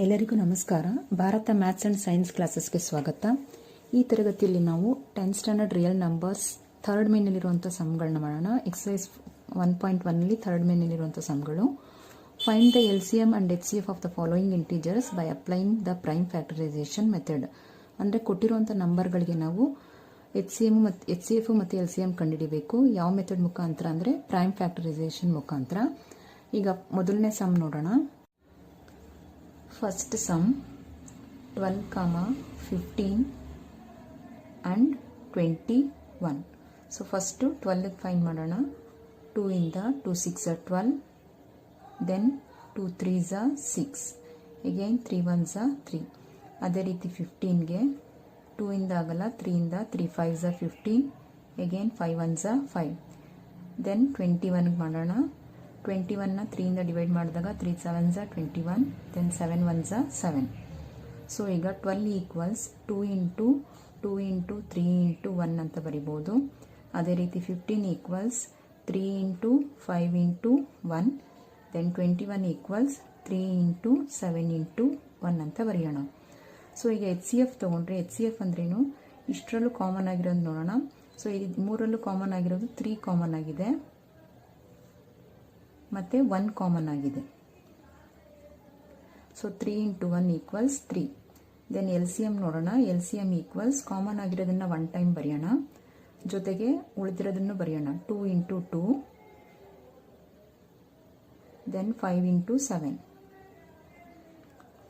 ಎಲ್ಲರಿಗೂ ನಮಸ್ಕಾರ. Bharat maths and science ಕ್ಲಾಸಸ್ಗೆ ಸ್ವಾಗತ. ಈ ತರಗತಿಯಲ್ಲಿ ನಾವು 10th standard real numbers third ಮೇನಲ್ಲಿರುವಂಥ ಸಮ್ಗಳನ್ನ ಮಾಡೋಣ. ಎಕ್ಸಸೈಸ್ 1.1ನಲ್ಲಿ ಥರ್ಡ್ ಮೇನಲ್ಲಿರುವಂಥ ಸಮ್ಗಳು. Find the LCM and HCF of the following integers by applying the prime factorisation method. ಅಂದರೆ ಕೊಟ್ಟಿರುವಂಥ ನಂಬರ್ಗಳಿಗೆ ನಾವು HCF ಮತ್ತು LCM ಕಂಡುಹಿಡಿಬೇಕು. ಯಾವ ಮೆಥಡ್ ಮುಖಾಂತರ ಅಂದರೆ ಪ್ರೈಮ್ ಫ್ಯಾಕ್ಟರೈಸೇಷನ್ ಮುಖಾಂತರ. ಈಗ ಮೊದಲನೇ ಸಮ್ ನೋಡೋಣ. First sum 12, 15 and 21. So first 12 find ಮಾಡೋಣ. 2 ಇಂದ 2 6 are 12, then 2 3s are 6, again 3 1s are 3. ಅದೇ ರೀತಿ 15ಗೆ 2 ಇಂದ ಆಗಲ್ಲ, 3 ಇಂದ 3 5s are 15, again 5 1s are 5. then 21 ಮಾಡೋಣ. 21ನ 3 ಇಂದ ಡಿವೈಡ್ ಮಾಡಿದಾಗ 3 7s are 21, then 7 1s are 7. So ಈಗ 12 ಈಕ್ವಲ್ಸ್ 2 ಇಂಟು 2 ಇಂಟು 3 ಇಂಟು 1 ಅಂತ ಬರಿಬೋದು. ಅದೇ ರೀತಿ 15 equals 3 into 5 into 1, then 21 equals 3 into 7 into 1 ಅಂತ ಬರೆಯೋಣ. ಸೊ ಈಗ HCF ತೊಗೊಂಡ್ರೆ HCF ಅಂದ್ರೇನು, ಇಷ್ಟರಲ್ಲೂ ಕಾಮನ್ ಆಗಿರೋದು ನೋಡೋಣ. ಸೊ ಇದು ಮೂರಲ್ಲೂ ಕಾಮನ್ ಆಗಿರೋದು 3 ಕಾಮನ್ ಆಗಿದೆ ಮತ್ತು 1 ಕಾಮನ್ ಆಗಿದೆ. So 3 into 1 equals 3. Then LCM ನೋಡೋಣ. LCM ಈಕ್ವಲ್ಸ್ ಕಾಮನ್ ಆಗಿರೋದನ್ನು 1 ಟೈಮ್ ಬರೆಯೋಣ, ಜೊತೆಗೆ ಉಳಿದಿರೋದನ್ನು ಬರೆಯೋಣ. 2 ಇಂಟು 2, ದೆನ್ 5 ಇಂಟು 7.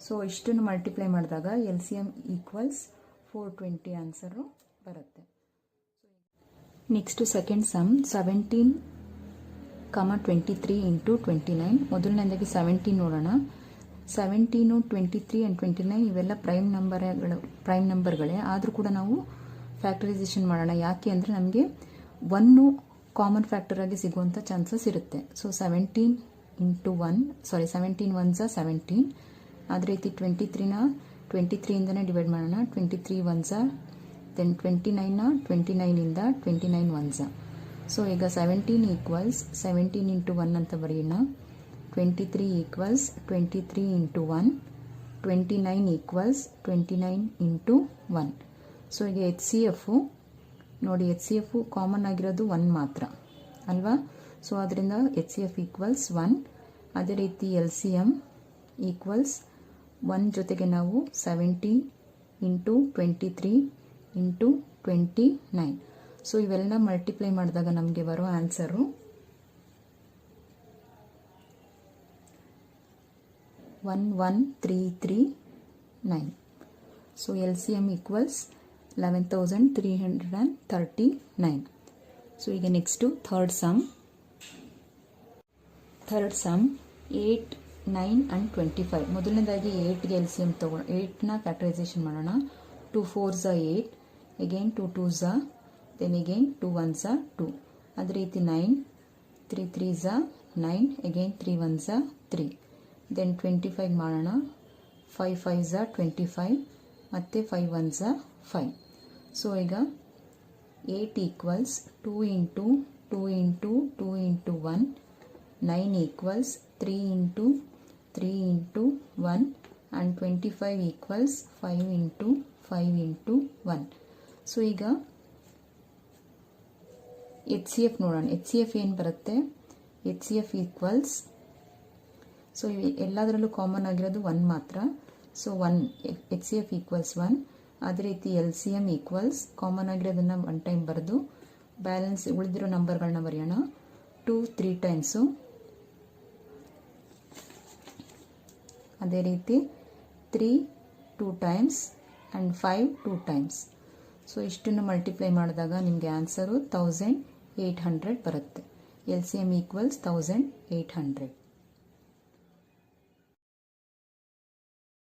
ಸೊ ಇಷ್ಟನ್ನು ಮಲ್ಟಿಪ್ಲೈ ಮಾಡಿದಾಗ LCM ಈಕ್ವಲ್ಸ್ 420 ಆನ್ಸರು ಬರುತ್ತೆ. Next second sum 17, 23 into 29. ಮೊದಲನೇದಾಗಿ 17 ನೋಡೋಣ. 17, 23 ಆ್ಯಂಡ್ 29 ಇವೆಲ್ಲ ಪ್ರೈಮ್ ನಂಬರ್ಗಳೇ, ಆದರೂ ಕೂಡ ನಾವು ಫ್ಯಾಕ್ಟರೈಸೇಷನ್ ಮಾಡೋಣ. ಯಾಕೆ ಅಂದರೆ ನಮಗೆ 1 ಕಾಮನ್ ಫ್ಯಾಕ್ಟರ್ ಆಗಿ ಸಿಗುವಂಥ ಚಾನ್ಸಸ್ ಇರುತ್ತೆ. So 17 into 17 1s are 17. ಅದೇ ರೀತಿ 23ನ 23ಇಂದನೇ ಡಿವೈಡ್ ಮಾಡೋಣ. 23 1s are, ದೆನ್ 29ನ 29ಇಂದ 29 1s are. ಸೊ ಈಗ 17 ಈಕ್ವಲ್ಸ್ 17 ಇಂಟು 1 ಅಂತ ಬರೆಯೋಣ. 23 equals 23 into 1, 29 equals 29 into 1. So ಈಗ HCF ನೋಡಿ, HCF ಕಾಮನ್ ಆಗಿರೋದು 1 ಮಾತ್ರ ಅಲ್ವಾ. ಸೊ ಅದರಿಂದ HCF ಈಕ್ವಲ್ಸ್ 1. ಅದೇ ರೀತಿ LCM ಈಕ್ವಲ್ಸ್ 1 ಜೊತೆಗೆ ನಾವು 70 ಇಂಟು 23 ಇಂಟು 29. ಸೊ ಇವೆಲ್ಲ ಮಲ್ಟಿಪ್ಲೈ ಮಾಡಿದಾಗ ನಮಗೆ ಬರೋ answer 11339. So LCM equals 11,339. So ಈಗ ನೆಕ್ಸ್ಟು ಥರ್ಡ್ ಸಮ್ 8, 9 ಆ್ಯಂಡ್ 25. ಮೊದಲನೇದಾಗಿ 8ಗೆ LCM ತಗೊಂಡು 8ನ ಫ್ಯಾಕ್ಟರೈಸೇಷನ್ ಮಾಡೋಣ. 2 4s are 8, again 2 2s are, then again 2 1s are 2. ಅದೇ ರೀತಿ 9, 3 3s are 9, again 3 1s are 3. then 25 ಮಾಡೋಣ. 5 5s are 25 ಮತ್ತು 5 1s are 5. ಸೊ ಈಗ 8 equals 2 into 2 into 2 into 1, 9 equals 3 into 3 into 1 and 25 equals 5 into 5 into 1. So ಈಗ HCF ನೋಡೋಣ. HCF ಏನು ಬರುತ್ತೆ, HCF equals, so ಎಲ್ಲದರಲ್ಲೂ ಕಾಮನ್ ಆಗಿರೋದು 1 ಮಾತ್ರ. So 1 HCF equals 1. ಅದೇ ರೀತಿ LCM ಈಕ್ವಲ್ಸ್ ಕಾಮನ್ ಆಗಿರೋದನ್ನು 1 ಟೈಮ್ ಬರೆದು ಬ್ಯಾಲೆನ್ಸ್ ಉಳಿದಿರೋ ನಂಬರ್ಗಳನ್ನ ಬರೆಯೋಣ. 2 3 ಟೈಮ್ಸು, ಅದೇ ರೀತಿ 3 2 ಟೈಮ್ಸ್ ಆ್ಯಂಡ್ 5 2 ಟೈಮ್ಸ್. ಸೊ ಇಷ್ಟನ್ನು ಮಲ್ಟಿಪ್ಲೈ ಮಾಡಿದಾಗ ನಿಮಗೆ ಆನ್ಸರು 1800 ಬರುತ್ತೆ. LCM equals 1800.